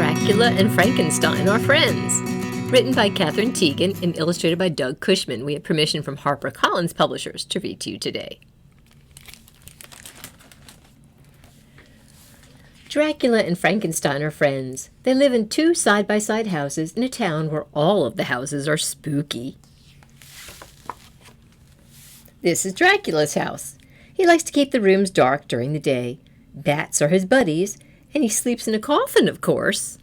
Dracula and Frankenstein are friends. Written by Katherine Tegen and illustrated by Doug Cushman. We have permission from Harper Collin's publishers to read to you today. Dracula and Frankenstein are friends. They live in two side-by-side houses in a town where all of the houses are spooky. This is Dracula's house. He likes to keep the rooms dark during the day. Bats are his buddies, and he sleeps in a coffin, of course.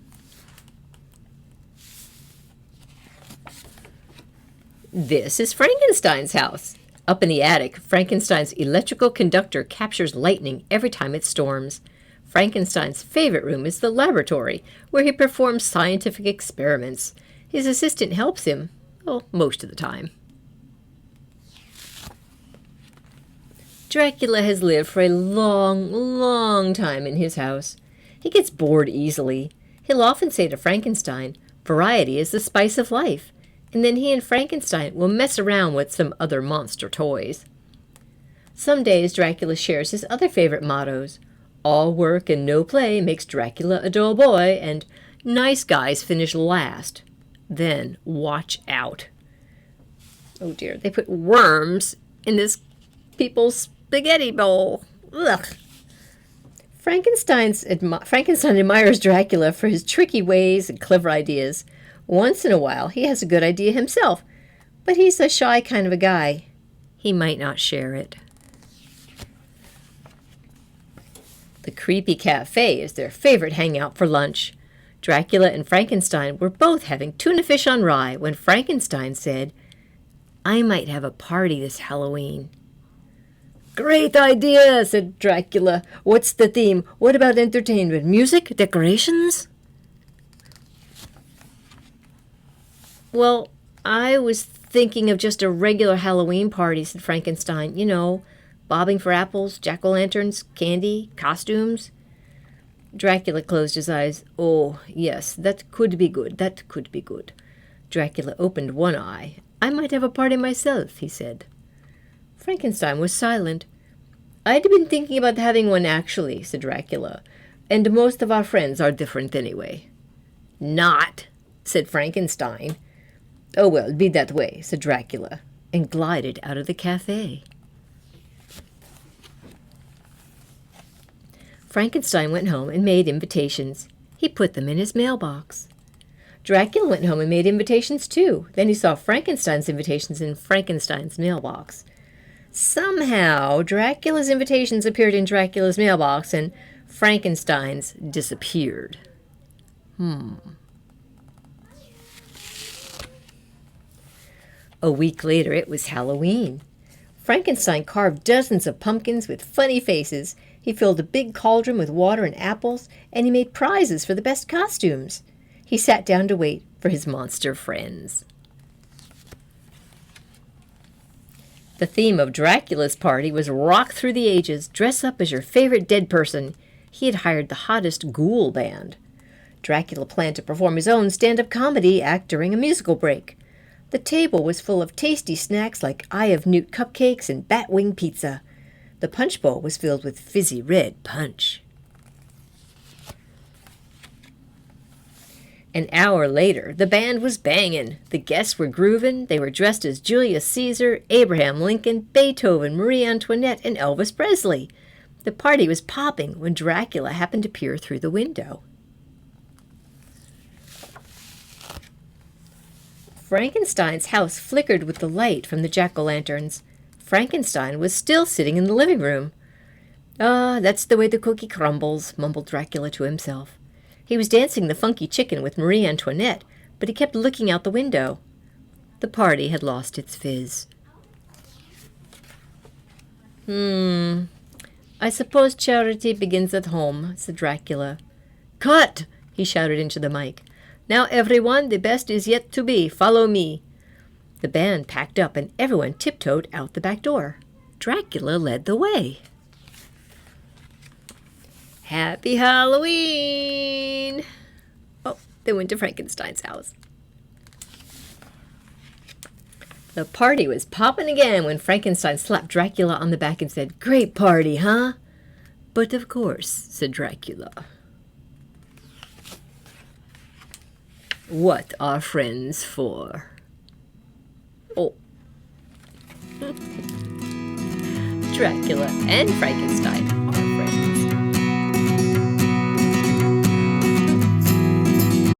This is Frankenstein's house. Up in the attic, Frankenstein's electrical conductor captures lightning every time it storms. Frankenstein's favorite room is the laboratory, where he performs scientific experiments. His assistant helps him, well, most of the time. Dracula has lived for a long, long time in his house. He gets bored easily. He'll often say to Frankenstein, "Variety is the spice of life," and then he and Frankenstein will mess around with some other monster toys. Some days Dracula shares his other favorite mottos. All work and no play makes Dracula a dull boy, and nice guys finish last. Then watch out. Oh dear, they put worms in people's spaghetti bowl. Ugh. Frankenstein admires Dracula for his tricky ways and clever ideas. Once in a while, he has a good idea himself, but he's a shy kind of a guy. He might not share it. The creepy cafe is their favorite hangout for lunch. Dracula and Frankenstein were both having tuna fish on rye when Frankenstein said, "I might have a party this Halloween." "Great idea," said Dracula. "What's the theme? What about entertainment? Music? Decorations?" "Well, I was thinking of just a regular Halloween party," said Frankenstein. "You know, bobbing for apples, jack-o'-lanterns, candy, costumes." Dracula closed his eyes. "Oh, yes, that could be good. That could be good." Dracula opened one eye. "I might have a party myself," he said. Frankenstein was silent. "I'd been thinking about having one actually," said Dracula, "and most of our friends are different anyway." "Not," said Frankenstein. "Oh, well, be that way," said Dracula, and glided out of the cafe. Frankenstein went home and made invitations. He put them in his mailbox. Dracula went home and made invitations too. Then he saw Frankenstein's invitations in Frankenstein's mailbox. Somehow, Dracula's invitations appeared in Dracula's mailbox and Frankenstein's disappeared. A week later, it was Halloween. Frankenstein carved dozens of pumpkins with funny faces. He filled a big cauldron with water and apples, and he made prizes for the best costumes. He sat down to wait for his monster friends. The theme of Dracula's party was rock through the ages, dress up as your favorite dead person. He had hired the hottest ghoul band. Dracula planned to perform his own stand-up comedy act during a musical break. The table was full of tasty snacks like Eye of Newt cupcakes and bat wing pizza. The punch bowl was filled with fizzy red punch. An hour later, the band was banging. The guests were grooving. They were dressed as Julius Caesar, Abraham Lincoln, Beethoven, Marie Antoinette, and Elvis Presley. The party was popping when Dracula happened to peer through the window. Frankenstein's house flickered with the light from the jack-o'-lanterns. Frankenstein was still sitting in the living room. "Ah, that's the way the cookie crumbles," mumbled Dracula to himself. He was dancing the funky chicken with Marie Antoinette, but he kept looking out the window. The party had lost its fizz. "I suppose charity begins at home," said Dracula. "Cut!" he shouted into the mic. "Now, everyone, the best is yet to be. Follow me." The band packed up and everyone tiptoed out the back door. Dracula led the way. "Happy Halloween!" Oh, they went to Frankenstein's house. The party was popping again when Frankenstein slapped Dracula on the back and said, "Great party, huh?" "But of course," said Dracula. What are friends for? Oh. Dracula and Frankenstein.